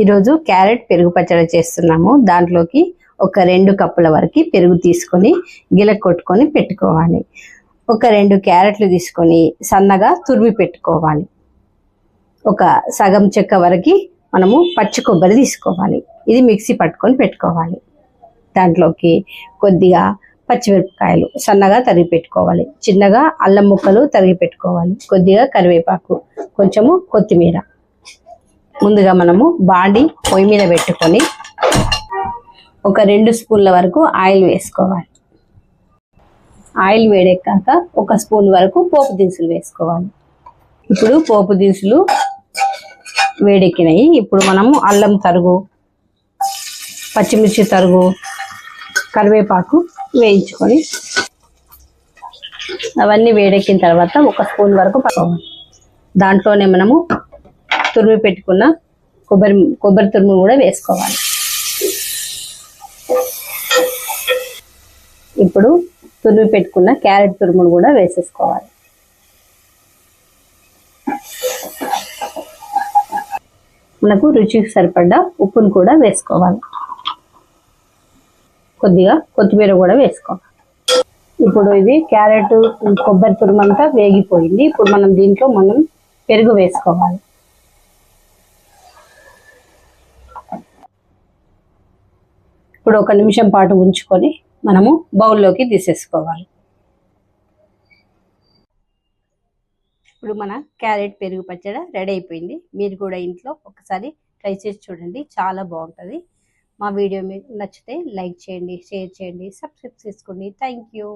ఈరోజు క్యారెట్ పెరుగు పచ్చడి చేస్తున్నాము. దాంట్లోకి ఒక 2 కప్పుల వరకు పెరుగు తీసుకొని గిల కొట్టుకొని పెట్టుకోవాలి. ఒక 2 క్యారెట్లు తీసుకొని సన్నగా తురిమి పెట్టుకోవాలి. ఒక సగం చెక్క వరకు మనము పచ్చి కొబ్బరి తీసుకోవాలి. ఇది మిక్సీ పట్టుకొని పెట్టుకోవాలి. దాంట్లోకి కొద్దిగా పచ్చిమిరపకాయలు సన్నగా తరిగి పెట్టుకోవాలి. చిన్నగా అల్లం ముక్కలు తరిగి పెట్టుకోవాలి. కొద్దిగా కరివేపాకు, కొంచెము కొత్తిమీర. ముందుగా మనము బాండి పొయ్యి మీద పెట్టుకొని ఒక 2 స్పూన్ల వరకు ఆయిల్ వేసుకోవాలి. ఆయిల్ వేడెక్కాక 1 స్పూన్ వరకు పోపు దినుసులు వేసుకోవాలి. ఇప్పుడు పోపు దినుసులు వేడెక్కినాయి. ఇప్పుడు మనము అల్లం తరుగు, పచ్చిమిర్చి తరుగు, కరివేపాకు వేయించుకొని అవన్నీ వేడెక్కిన తర్వాత 1 స్పూన్ వరకు పట్టుకోవాలి. దాంట్లోనే మనము తురిమి పెట్టుకున్న కొబ్బరి తురుము కూడా వేసుకోవాలి. ఇప్పుడు తురిమి పెట్టుకున్న క్యారెట్ తురుమును కూడా వేసేసుకోవాలి. మనకు రుచికి సరిపడ్డ ఉప్పును కూడా వేసుకోవాలి. కొద్దిగా కొత్తిమీర కూడా వేసుకోవాలి. ఇప్పుడు ఇది క్యారెట్ కొబ్బరి తురుము అంతా వేగిపోయింది. ఇప్పుడు మనం దీంట్లో పెరుగు వేసుకోవాలి. ఇప్పుడు 1 నిమిషం పాటు ఉంచుకొని మనము బౌల్లోకి తీసేసుకోవాలి. ఇప్పుడు మన క్యారెట్ పెరుగు పచ్చడి రెడీ అయిపోయింది. మీరు కూడా ఇంట్లో ఒకసారి ట్రై చేసి చూడండి, చాలా బాగుంటుంది. మా వీడియో మీకు నచ్చితే లైక్ చేయండి, షేర్ చేయండి, సబ్స్క్రైబ్ చేసుకోండి. Thank you.